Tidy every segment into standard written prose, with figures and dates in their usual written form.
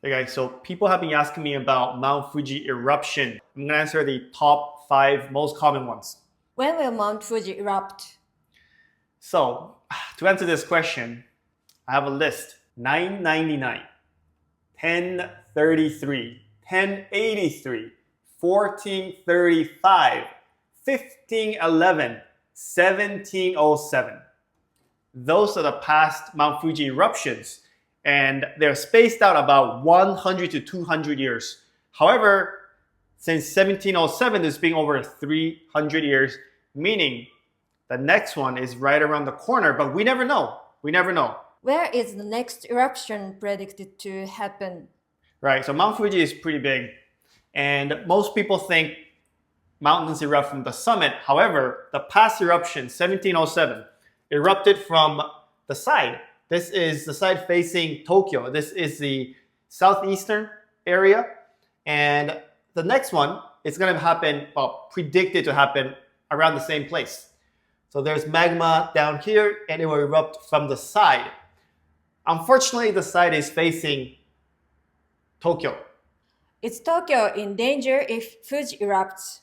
Hey guys, so people have been asking me about Mount Fuji eruption. I'm gonna answer the top 5 most common ones. When will Mount Fuji erupt? So, to answer this question, I have a list. 999, 1033, 1083, 1435, 1511, 1707. Those are the past Mount Fuji eruptions, and they're spaced out about 100 to 200 years. However, since 1707, it's been over 300 years, meaning the next one is right around the corner, but we never know. We never know. Where is the next eruption predicted to happen? Right, so Mount Fuji is pretty big, and most people think mountains erupt from the summit. However, the past eruption, 1707, erupted from the side. This is the side facing Tokyo. This is the southeastern area. And the next one is going to happen, predicted to happen around the same place. So there's magma down here, and it will erupt from the side. Unfortunately, the side is facing Tokyo. Is Tokyo in danger if Fuji erupts?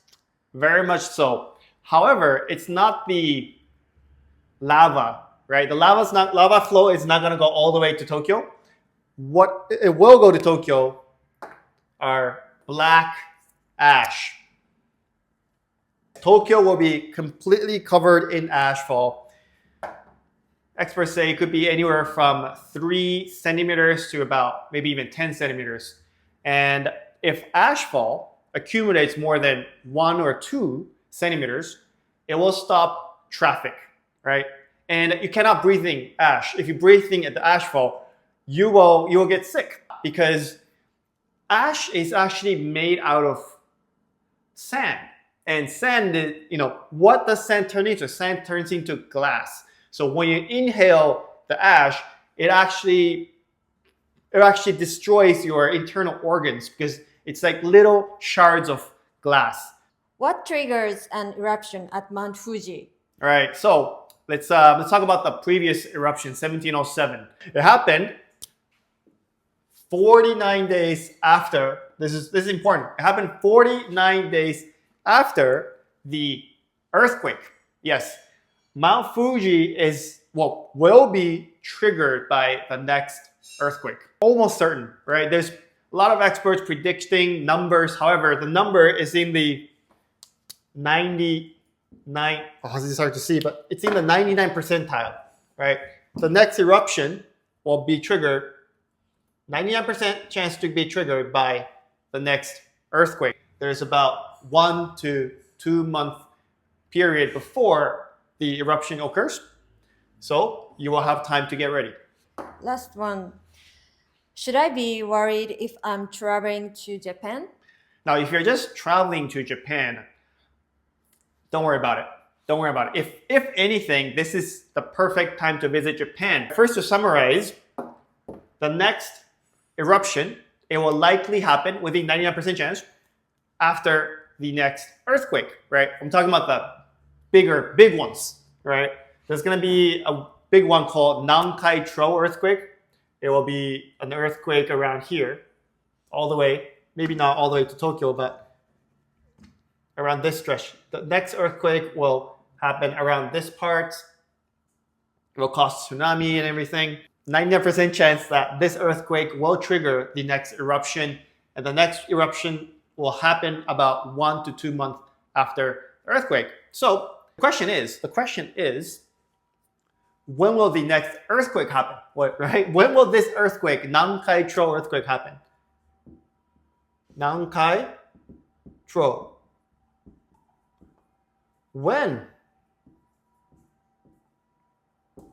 Very much so. However, it's not the lava, right? The lava flow is not going to go all the way to Tokyo. What it will go to Tokyo are black ash. Tokyo will be completely covered in ashfall. Experts say it could be anywhere from 3 centimeters to about maybe even 10 centimeters. And if ashfall accumulates more than 1 or 2 centimeters, it will stop traffic, right? And you cannot breathe in ash. If you breathe in at the ashfall, you will get sick, because ash is actually made out of sand. And sand, what does sand turn into? Sand turns into glass. So when you inhale the ash, it actually destroys your internal organs, because it's like little shards of glass. What triggers an eruption at Mount Fuji? All right, so let's talk about the previous eruption, 1707. It happened 49 days after. This is important. It happened 49 days after the earthquake. Yes, Mount Fuji will be triggered by the next earthquake. Almost certain, right? There's a lot of experts predicting numbers. However, the number is in the 99. This is hard to see, but it's in the 99 percentile, right? The next eruption will be triggered, 99% chance to be triggered by the next earthquake. There's about 1 to 2 month period before the eruption occurs. So you will have time to get ready. Last one. Should I be worried if I'm traveling to Japan? Now, if you're just traveling to Japan, don't worry about it. Don't worry about it. If anything, this is the perfect time to visit Japan. First, to summarize, the next eruption, it will likely happen within 99% chance after the next earthquake, right? I'm talking about the big ones, right? There's going to be a big one called Nankai-cho earthquake. It will be an earthquake around here, all the way, maybe not all the way to Tokyo, but around this stretch. The next earthquake will happen around this part. It will cause tsunami and everything. 99% chance that this earthquake will trigger the next eruption, and the next eruption will happen about 1 to 2 months after the earthquake. So the question is, when will the next earthquake happen? Right? When will this earthquake, Nankai-cho earthquake, happen? Nankai-cho. When?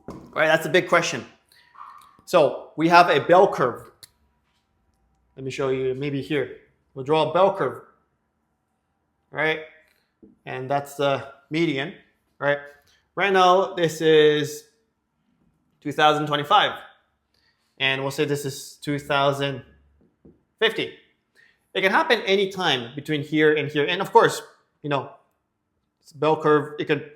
Right, that's a big question. So we have a bell curve. Let me show you, maybe here. We'll draw a bell curve, right? And that's the median, right? Right now, this is 2025. And we'll say this is 2050. It can happen anytime between here and here. And of course, it's a bell curve. It could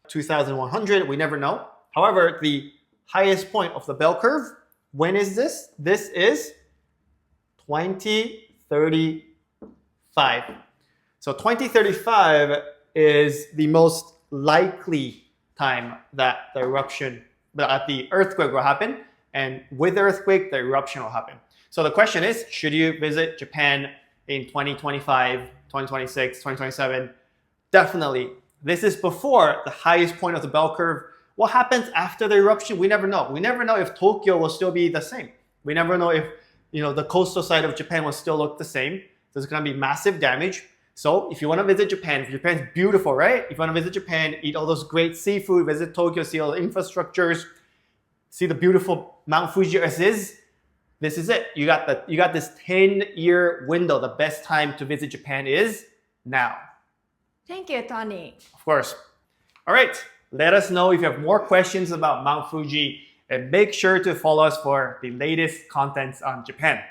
2100, we never know. However, the highest point of the bell curve, when is this? This is 2035. So 2035 is the most likely time that the earthquake will happen, and with the earthquake, the eruption will happen. So the question is, should you visit Japan in 2025, 2026, 2027? Definitely. This is before the highest point of the bell curve. What happens after the eruption? We never know. We never know if Tokyo will still be the same. We never know if the coastal side of Japan will still look the same. There's going to be massive damage. So if you want to visit Japan, Japan's beautiful, right? If you want to visit Japan, eat all those great seafood, visit Tokyo, see all the infrastructures, see the beautiful Mount Fuji as is, this is it. You got this 10-year window. The best time to visit Japan is now. Thank you, Tony. Of course. All right. Let us know if you have more questions about Mount Fuji, and make sure to follow us for the latest contents on Japan.